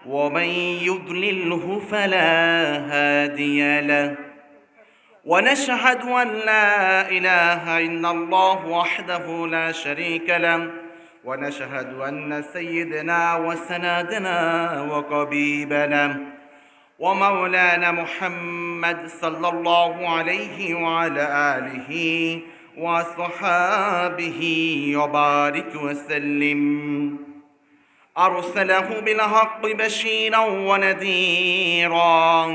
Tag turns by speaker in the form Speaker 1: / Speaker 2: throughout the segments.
Speaker 1: ومن يضلله فلا هادي له ونشهد أن لا إله إلا الله وحده لا شريك له ونشهد أن سيدنا وسندنا وقبيبنا ومولانا محمد صلى الله عليه وعلى آله وصحابه وبارك وسلم أرسله بالحق بشيرا ونذيرا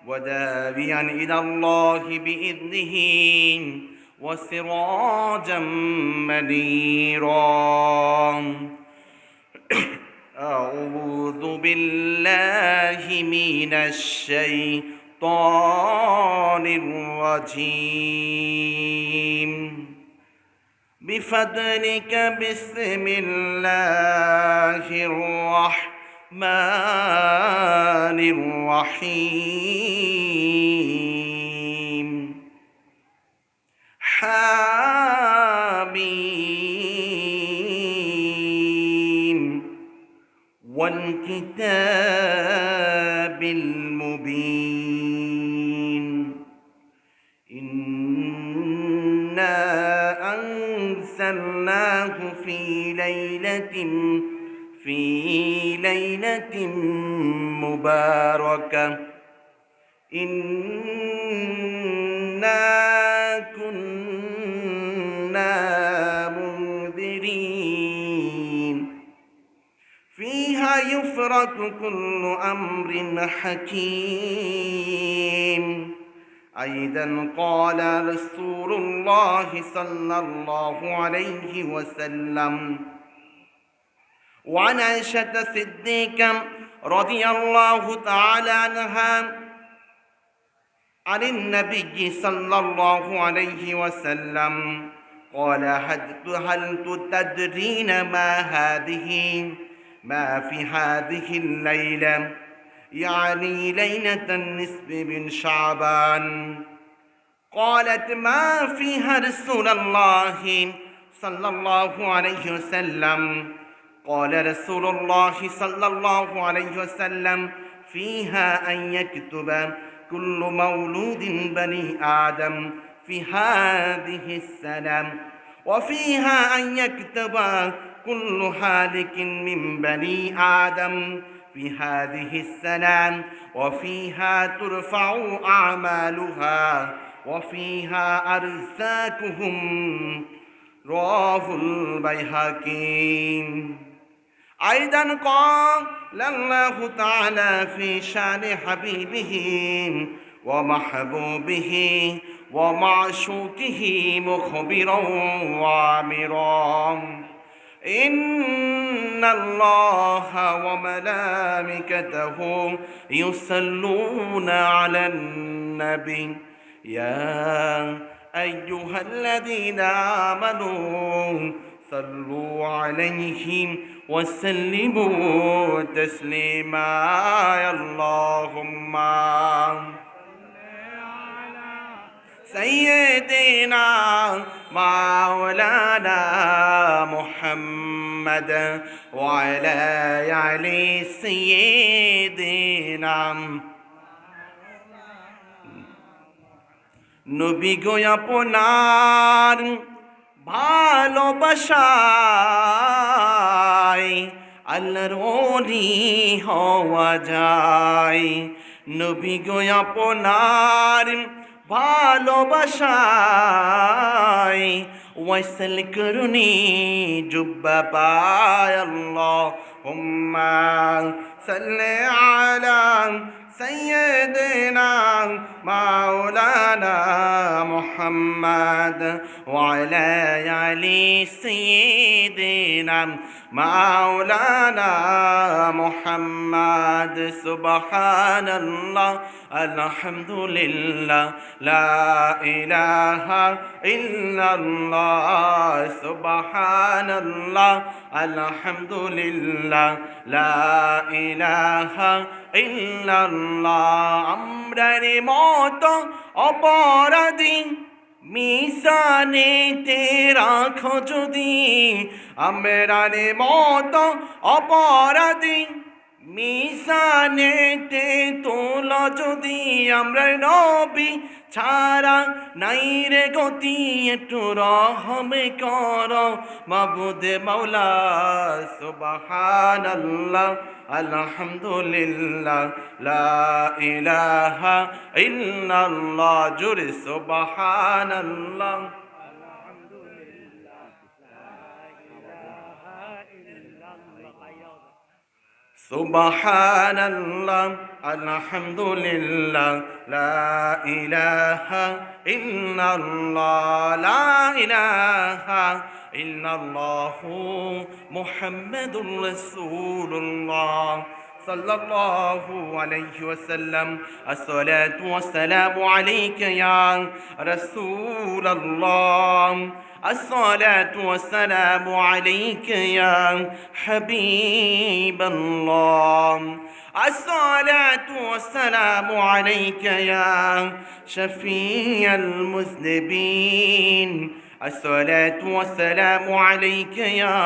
Speaker 1: وداعيا إلى الله بإذنه وسراجا منيرا أعوذ بالله من الشيطان الرجيم بفضلك بسم الله الرحمن الرحيم حميم والكتاب المبين إنا أنزلناه في ليلة مباركة إنا كنا منذرين فيها يفرق كل أمر حكيم. أيضا قال رسول الله صلى الله عليه وسلم وعن عائشة الصديقة رضي الله تعالى عنها عن النبي صلى الله عليه وسلم قال هل تدرين ما في هذه الليلة يعني ليلة النصف من شعبان؟ قالت ما فيها رسول الله صلى الله عليه وسلم؟ قال رسول الله صلى الله عليه وسلم فيها أن يكتب كل مولود بني آدم في هذه السنة وفيها أن يكتب كل هالك من بني آدم في هذه السنة وفيها ترفع أعمالها وفيها أرزاقهم. رواه البيهقي. أيضا قال الله تعالى في شأن حبيبه ومحبوبه ومعشوقه مخبرا وآمرا إن الله وملائكته يصلون على النبي يا أيها الذين آمنوا صلوا عليه وسلموا تسليما. اللهم سيدنا مولانا محمد وعلى آل سيدنا নবী গো আপনার ভালোবাসায় আল্লাহর ওলি হওয়া যায়। নবী গো আপনার ভালোবাসায় ওয়াসল করুনি জুব্বা পায়। আল্লাহুম্মা সাল্লি আলা سيدنا مولانا محمد وعلى آل سيدنا مولانا محمد. سبحان الله الحمد لله لا إله إلا الله. سبحان الله الحمد لله لا إله إلا الله. আমরার মতো অপরাধী মিশানেতে রাখো যদি, আমরার মতো অপরাধী মিজানেতে তোল যদি আমরা নবী ছাড়া নাই রে গতি একটু রহমে কর মাবুদ মাওলা সুবহানাল্লাহ আলহামদুলিল্লাহ লা ইলাহা ইল্লাল্লাহ জোরে সুবহানাল্লাহ সুবহানাল্লাহ আলহামদুলিল্লাহ লা ইলাহা ইল্লাল্লাহ লা ইলাহা ইল্লাল্লাহু মুহাম্মাদুর রাসূলুল্লাহ সাল্লাল্লাহু আলাইহি ওয়াসাল্লাম আসসালাতু ওয়াসসালামু আলাইকা ইয়া রাসূলুল্লাহ الصلاة والسلام عليك يا حبيب الله الصلاة والسلام عليك يا شفيع المذنبين الصلاة والسلام عليك يا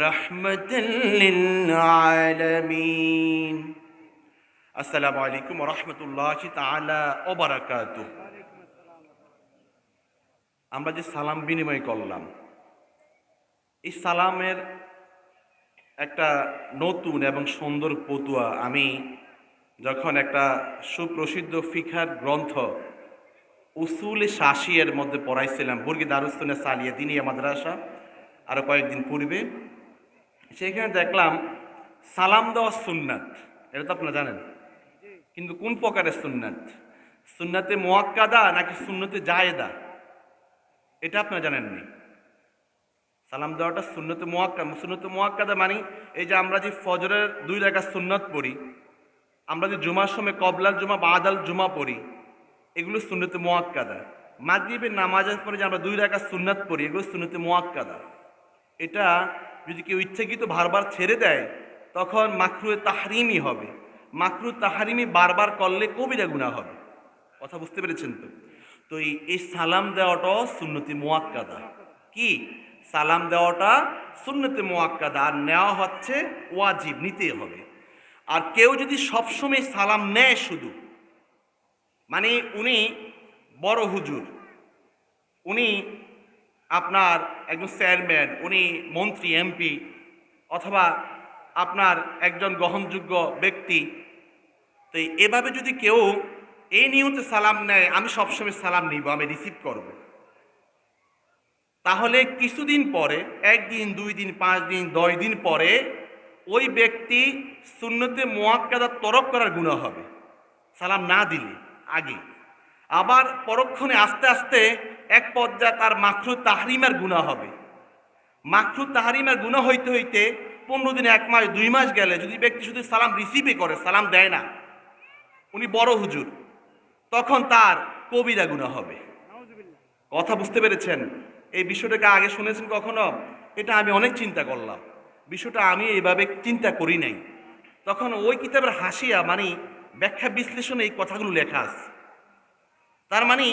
Speaker 1: رحمة للعالمين السلام عليكم ورحمة الله تعالى وبركاته আমরা যে সালাম বিনিময় করলাম, এই সালামের একটা নতুন এবং সুন্দর পতুয়া আমি যখন একটা সুপ্রসিদ্ধ ফিকহার গ্রন্থ উসুল-এ শাসিয়ের মধ্যে পড়াইছিলাম, বুর্গি দারুস্তুনে সালিয়া দিনিয়া মাদ্রাসা, আরও কয়েকদিন পূর্বে, সেখানে দেখলাম সালাম দেওয়া সুন্নাত। এটা তো আপনারা জানেন, কিন্তু কোন প্রকারের সুন্নাত? সুন্নাতে মুআক্কাদা নাকি সুন্নতে জায়েদা, এটা আপনারা জানেননি। সালাম দেওয়াটা সুন্নতে মুআক্কাদা মানে এই যে আমরা যে ফজরের 2 রাকাত সুন্নত পড়ি, আমরা যে জুমার সময় কবলাল জুমা বাদাল জুমা পড়ি, এগুলো সুন্নতে মুআক্কাদা। মাগরিবের নামাজের পরে যে আমরা 2 রাকাত সুন্নত পড়ি, এগুলো সুন্নতে মুআক্কাদা। এটা যদি কেউ ইচ্ছাকৃত বারবার ছেড়ে দেয় তখন মাকরুহে তাহরিমি হবে। মাকরুহ তাহরিমি বারবার করলে কবিরা গুনাহ হবে। কথা বুঝতে পেরেছেন তো? তো এই সালাম দেওয়াটাও সুন্নতি মুআক্কাদা। কি? সালাম দেওয়াটা সুন্নতি মুআক্কাদা, আর নেওয়া হচ্ছে ওয়াজিব, নিতেই হবে। আর কেউ যদি সবসময় সালাম নেয় শুধু, মানে উনি বড় হুজুর, উনি আপনার একজন চেয়ারম্যান, উনি মন্ত্রী এমপি, অথবা আপনার একজন গ্রহণযোগ্য ব্যক্তি, তো এভাবে যদি কেউ এই নিয়তে সালাম নেয়, আমি সবসময় সালাম নিব, আমি রিসিভ করব, তাহলে কিছুদিন পরে, 1 দিন 2 দিন 5 দিন 10 দিন পরে ওই ব্যক্তি সুন্নতে মুআক্কাদা তরক করার গুনাহ হবে সালাম না দিলে আগে। আবার পরক্ষণে আস্তে আস্তে এক পর্যায়ে তার মাকরুহ তাহরিমের গুনাহ হবে। মাকরুহ তাহরিমের গুনাহ হইতে হইতে 15 দিন, 1 মাস, 2 মাস গেলে যদি ব্যক্তি শুধু সালাম রিসিভই করে, সালাম দেয় না, উনি বড় হুজুর, তখন তার কবিরা গুনাহ হবে। কথা বুঝতে পেরেছেন? এই বিষয়টাকে আগে শুনেছেন কখনো? এটা আমি অনেক চিন্তা করলাম, বিষয়টা আমি এইভাবে চিন্তা করি নাই। তখন ওই কিতাবের হাসিয়া মানে ব্যাখ্যা বিশ্লেষণে এই কথাগুলো লেখা আছে। তার মানে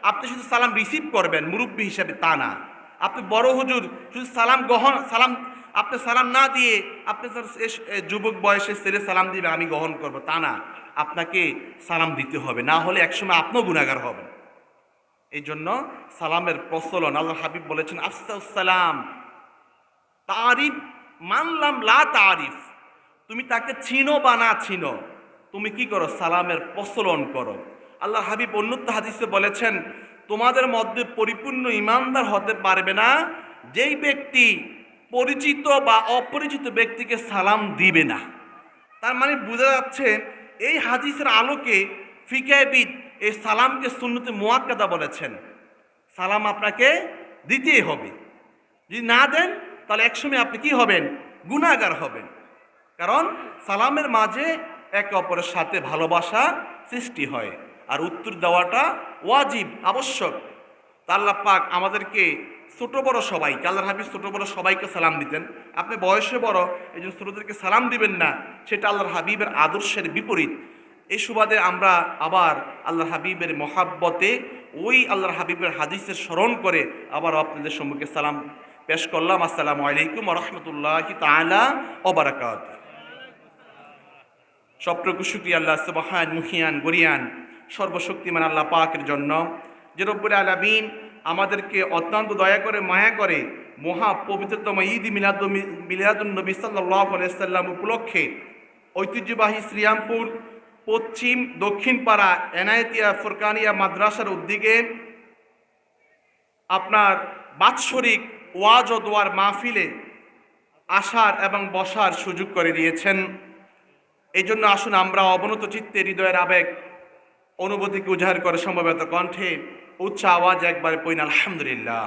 Speaker 1: আপনি শুধু সালাম রিসিভ করবেন মুরব্বী হিসাবে তা না, আপনি বড় হুজুর, শুধু আপনি সালাম না দিয়ে আপনি যুবক বয়সে ছেলে সালাম দিবে আমি গ্রহণ করব তা না, আপনাকে সালাম দিতে হবে, না হলে একসময় আপনিও গুনাহগার হবেন। এই জন্য সালামের প্রচলন, আল্লাহ হাবিব বলেছেন আসসালাম তারিফ মানলাম লা তারিফ, তুমি তাকে চিনো বা না চিনো, তুমি কি করো? সালামের প্রচলন করো। আল্লাহ হাবিব অন্যত্র হাদিসে বলেছেন তোমাদের মধ্যে পরিপূর্ণ ইমানদার হতে পারবে না যেই ব্যক্তি পরিচিত বা অপরিচিত ব্যক্তিকে সালাম দিবে না। তার মানে বোঝা যাচ্ছে এই হাদিসের আলোকে ফিকহবিদ এই সালামকে সুন্নতে মুআক্কাদা বলেছেন। সালাম আপনাকে দিতেই হবে, যদি না দেন তাহলে একসময় আপনি কি হবেন? গুনাহগার হবেন। কারণ সালামের মাঝে একে অপরের সাথে ভালোবাসা সৃষ্টি হয়, আর উত্তর দেওয়াটা ওয়াজিব, আবশ্যক। তা আল্লাহ পাক আমাদেরকে ছোট বড় সবাইকে, আল্লাহর হাবিব ছোট বড় সবাইকে সালাম দিতেন। আপনি বয়সে বড়, এই জন্য ছোটদেরকে সালাম দিবেন না, সেটা আল্লাহর হাবিবের আদর্শের বিপরীত। এই সুবাদে আমরা আবার আল্লাহর হাবিবের মহাব্বতে ওই আল্লাহর হাবিবের হাদিসের স্মরণ করে আবার আপনাদের সম্মুখে সালাম পেশ করলাম। আসসালামু আলাইকুম ওয়া রাহমাতুল্লাহি তাআলা ওয়া বারাকাতুহু। সবটুকু শুকরিয়া আল্লাহ সুবহান মুহিয়ান গরিয়ান সর্বশক্তিমান আল্লাহ পাকের জন্য, যে রব্বুল আলামিন আমাদেরকে অত্যন্ত দয়া করে মায়া করে মহা পবিত্রতম ঈদ মিলাদুন নবী সাল্লাল্লাহু আলাইহি সাল্লাম উপলক্ষে ঐতিহ্যবাহী শ্রীরামপুর পশ্চিম দক্ষিণ পাড়া এনায়েতিয়া ফুরকানিয়া মাদ্রাসার উদ্যোগে আপনার বাৎসরিক ওয়াজ ও দোয়ার মাহফিলে আসার এবং বসার সুযোগ করে দিয়েছেন। এই জন্য আসুন আমরা অবনত চিত্তে হৃদয়ের আবেগ অনুভূতিকে উজাড় করে সমবেত কণ্ঠে উচ্চ আওয়াজে একবারে পইন আলহামদুলিল্লাহ,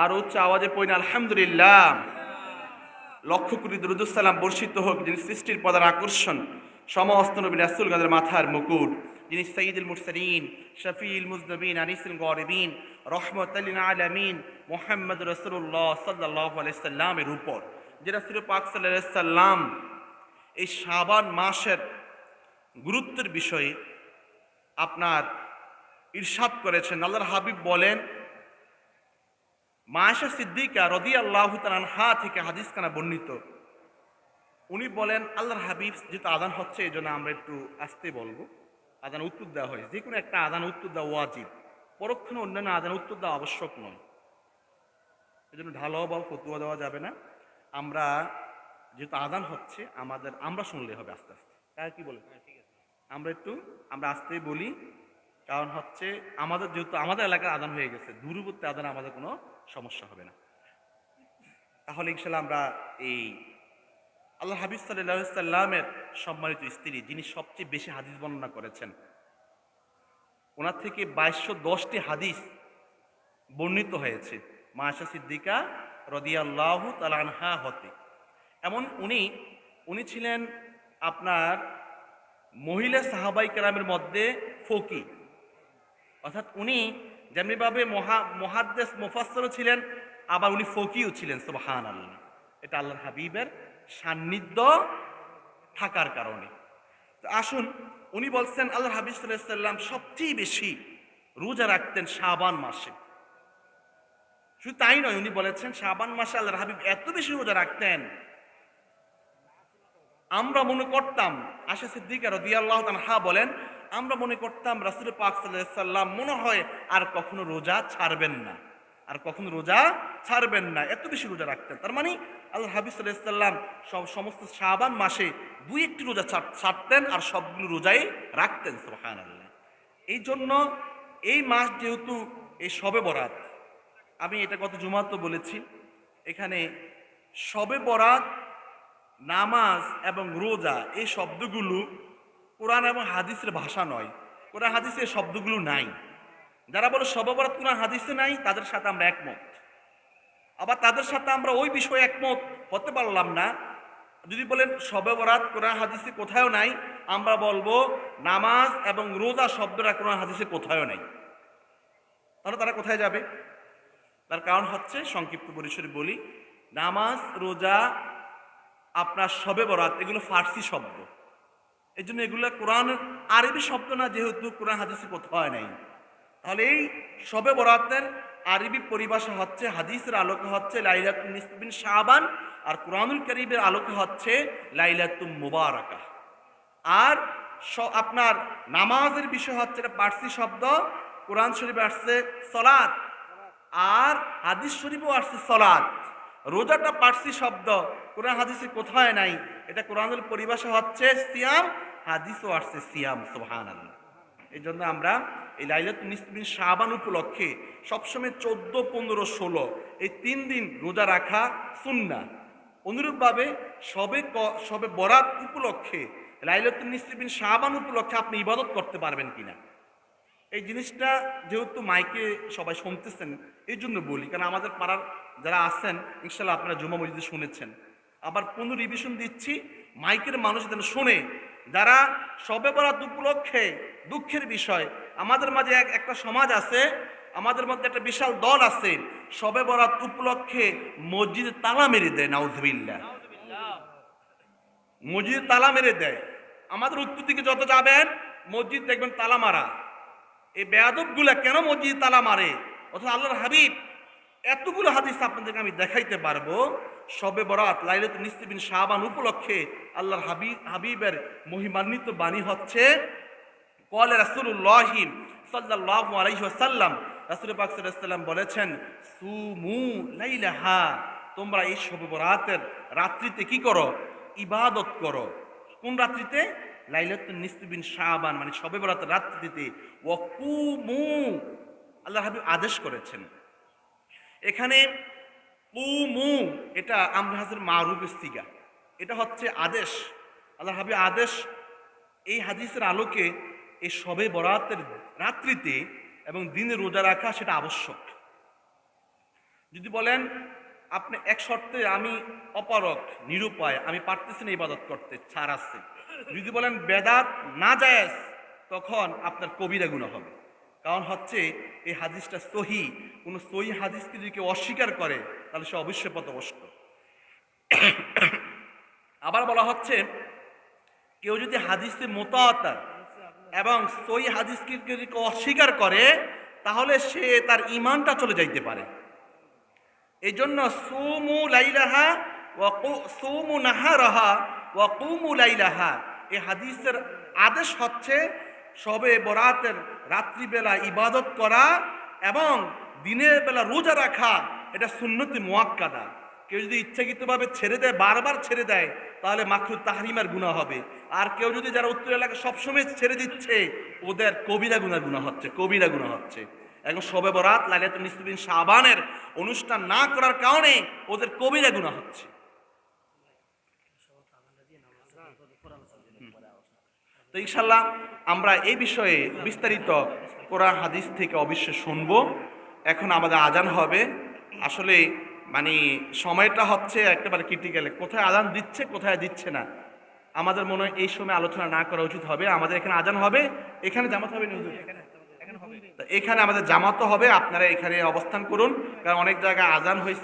Speaker 1: আর উচ্চ আওয়াজে পইন আলহামদুলিল্লাহ। লক্ষ কোটি দুরূদ সালাম বর্ষিত হোক যিনি সৃষ্টির প্রধান আকর্ষণ, সমস্ত নবী রাসূলগণের মাথার মুকুট, যিনি সাইয়্যিদুল মুরসালিন শফিউল মুজনবিন আনিসুল গারিবিন রহমাতুল লিল আলামিন মুহাম্মদ রাসূলুল্লাহ সাল্লাল্লাহু আলাইহি সাল্লামের উপর, যে রাসূল পাক সাল্লাল্লাহু আলাইহি সাল্লাম এই শাবান মাসের গুরুত্বের বিষয়ে আপনার ইরশাদ করেছেন। আল্লাহর হাবিব বলেন, মা আয়েশা সিদ্দিকা রাদিয়াল্লাহু তাআলা আনহা থেকে হাদিস খানা বর্ণিত, উনি বলেন আল্লাহর হাবিব, যেহেতু আযান হচ্ছে এই জন্য আমরা একটু আস্তে বলবো, আযান উত্তর দেওয়া হয়, যে কোনো একটা আযান উত্তর দেওয়া ওয়াজিব, পরক্ষণে অন্যান্য আযান উত্তর দেওয়া আবশ্যক নয়, এই জন্য ঢালাও বা ফতুয়া দেওয়া যাবে না। আমরা যেহেতু আযান হচ্ছে আমরা শুনলে হবে আস্তে আস্তে, তাই কি বলে আমরা আস্তেই বলি, কারণ হচ্ছে যেহেতু আমাদের এলাকার আযান হয়ে গেছে, দূরবর্তী আযানে আমাদের কোনো সমস্যা হবে না। তাহলে ইনশাআল্লাহ আমরা এই আল্লাহ হাবিব সাল্লাল্লাহু আলাইহি সাল্লামের সম্মানিত স্ত্রী, যিনি সবচেয়ে বেশি হাদিস বর্ণনা করেছেন, ওনার থেকে 2210টি হাদিস বর্ণিত হয়েছে মা আয়েশা সিদ্দিকা রাদিয়াল্লাহু তাআলা আনহা হতে। এমন উনি ছিলেন আপনার মহিলা সাহাবাই কেরামের মধ্যে ফকি, অর্থাৎ উনি যেমনিভাবে মুহাদ্দিস মুফাসসিরও ছিলেন, আবার উনি ফকিও ছিলেন। সুবহানাল্লাহ, এটা আল্লাহর হাবিবের সান্নিধ্য থাকার কারণে। তো আসুন, উনি বলছেন আল্লাহর হাবিব সাল্লাল্লাহু আলাইহি সাল্লাম সবচেয়ে বেশি রোজা রাখতেন শাবান মাসে। শুধু তাই নয়, উনি বলেছেন শাবান মাসে আল্লাহর হাবিব এত বেশি রোজা রাখতেন, আমরা মনে করতাম, আয়েশা সিদ্দিকা রাদিয়াল্লাহু আনহা বলেন, আমরা মনে করতাম রাসূল পাক সাল্লাল্লাহু আলাইহি সাল্লাম মনে হয় আর কখনো রোজা ছাড়বেন না, এত বেশি রোজা রাখতেন। তার মানে আল্লাহর হাবিব সাল্লাল্লাহু আলাইহি সাল্লাম সমস্ত শাবান মাসে দুই একটি রোজা ছাড়তেন আর সবগুলো রোজাই রাখতেন। সুবহানাল্লাহ। এই জন্য এই মাস যেহেতু এই শবে বরাত, আমি এটা গত জুমাতে বলেছি, এখানে শবে বরাত, নামাজ এবং রোজা এই শব্দগুলো কোরআন এবং হাদিসের ভাষা নয়, কোরআন হাদিসে এই শব্দগুলো নাই। যারা বলে শবে বরাত কোরআন হাদিসে নাই, তাদের সাথে আমরা একমত। আবার তাদের সাথে আমরা ওই বিষয়ে একমত হতে পারলাম না। যদি বলেন শবে বরাত কোরআন হাদিসে কোথাও নাই, আমরা বলবো নামাজ এবং রোজা শব্দটা কোরআন হাদিসে কোথাও নাই। তাহলে তারা কোথায় যাবে? তার কারণ হচ্ছে, সংক্ষিপ্ত পরিসরে বলি, নামাজ, রোজা, আপনার শবে বরাত এগুলো ফার্সি শব্দ, এই জন্য এগুলো কোরআন আরবি শব্দ না, যেহেতু কোরআন হাদিসে কোথাও নাই। তাহলে এই শবে বরাতের আরবি পরিভাষা হচ্ছে, হাদিসের আলোকে হচ্ছে লাইলাতুন নিসফ মিন শাবান, আর কুরআনুল কারীমের আলোকে হচ্ছে লাইলাতুম মুবারাকা। আর আপনার নামাজের বিষয় হচ্ছে, এটা পার্সি শব্দ, কোরআন শরীফে আসছে সলাত, আর হাদিস শরীফেও আসছে সলাত। রোজাটা পার্সি শব্দ, কোরআন হাদিসে কোথায় নাই, এটা কোরআনের পরিভাষা হচ্ছে সিয়াম, হাদিসও আসছে সিয়াম। সুবহানাল্লাহ। এই জন্য আমরা এই লাইলাতুন নিসফ মিন শাবান উপলক্ষে সবসময় 14, 15, 16 এই 3 দিন রোজা রাখা সুন্নাহ। অনুরূপভাবে শবে বরাত উপলক্ষে, লাইলাতুন নিসফ মিন শাবান উপলক্ষে আপনি ইবাদত করতে পারবেন কিনা, এই জিনিসটা যেহেতু মাইকে সবাই শুনতেছেন এই জন্য বলি, কারণ আমাদের পাড়ার যারা আছেন ইনশাল্লাহ আপনারা জুমা মসজিদে শুনেছেন, আবার রিভিশন দিচ্ছি, মাইকের মানুষ যেন শোনে, যারা শবে বরাত উপলক্ষে, দুঃখের বিষয় আমাদের মাঝে একটা সমাজ আছে, আমাদের মধ্যে একটা বিশাল দল আছে, শবে বরাত উপলক্ষে মসজিদে তালা মেরে দেয়। নাউজুবিল্লাহ। মসজিদে তালা মেরে দেয়। আমাদের উত্তর দিকে যত যাবেন মসজিদ দেখবেন তালা মারা। এই বেয়াদবগুলা কেন মসজিদে তালা মারে? অথচ আল্লাহর হাবিব এতগুলো হাদিস আপনাদেরকে আমি দেখাইতে পারবো, শবে বরাত লাইলাতুন নিসফি মিন শাবান উপলক্ষে আল্লাহর হাবিবের মহিমান্বিত বাণী হচ্ছে ক্বালা রাসূলুল্লাহি সাল্লাল্লাহু আলাইহি ওয়াসাল্লাম, রাসূল পাক সাল্লাল্লাহু আলাইহি ওয়াসাল্লাম বলেছেন, সুমু লাইলাহা, তোমরা এই শবে বরাতের রাত্রিতে কি করো? ইবাদত করো। কোন রাত্রিতে? লাইলাতুন নিসফি মিন শাবান, মানে শবে বরাতের রাত্রিতে। ওয়াকুমু, আল্লাহর হাবিব আদেশ করেছেন। এখানে কুমু এটা আমর হাজর মারুফের সিগা, এটা হচ্ছে আদেশ। আল্লাহর হাবিব আদেশ। এই হাদিসের আলোকে এই শবে বরাতের রাত্রিতে এবং দিনে রোজা রাখা সেটা আবশ্যক। যদি বলেন আপনি এক শর্তে, আমি অপারক নিরুপায়, আমি পারতেছি না ইবাদত করতে, ছাড় আছে। যদি বলেন বেদাত না জায়েজ, তখন আপনার কবিরা গুনাহ হবে। কারণ হচ্ছে এই হাদিসটা সহি, কোন সহি হাদিসকে যদি কেউ অস্বীকার করে তাহলে সে অবশ্যই পথভ্রষ্ট। আবার বলা হচ্ছে কেউ যদি হাদিসে মুতাওয়াতির এবং সহি হাদিসকে যদি কেউ অস্বীকার করে তাহলে সে তার ঈমানটা চলে যাইতে পারে। এই জন্য সুমু লাইলাহা ওয়া সুমু নাহারাহা ওয়া কুমু লাইলাহা, এই হাদিসের আদেশ হচ্ছে শবে বরাতের রাত্রিবেলা ইবাদত করা এবং দিনের বেলা রোজা রাখা, এটা সুন্নতে মুআক্কাদা। কেউ যদি ইচ্ছাকৃতভাবে ছেড়ে দেয়, বারবার ছেড়ে দেয়, তাহলে মাকরু তাহরিমের গুনাহ হবে। আর কেউ যদি যারা উত্তর এলাকা সবসময় ছেড়ে দিচ্ছে, ওদের কবিরা গুনাহ হচ্ছে, কবিরা গুনাহ হচ্ছে। এখন শবে বরাত লাইলাতুন নিসফি মিন শাবানের অনুষ্ঠান না করার কারণে ওদের কবিরা গুনাহ হচ্ছে। তো ইনশাল্লাহ আমরা এই বিষয়ে বিস্তারিত কোরআন হাদিস থেকে অবশ্যই শুনবো। এখন আমাদের আজান হবে। আসলে মানে সময়টা হচ্ছে একেবারে ক্রিটিক্যাল, কোথায় আজান দিচ্ছে কোথায় দিচ্ছে না, আমাদের মনে হয় এই সময় আলোচনা না করা উচিত হবে। আমাদের এখানে আজান হবে, এখানে জামাত হবে, এখানে আমাদের জামাতও হবে। আপনারা এখানে অবস্থান করুন, কারণ অনেক জায়গায় আজান হয়েছে।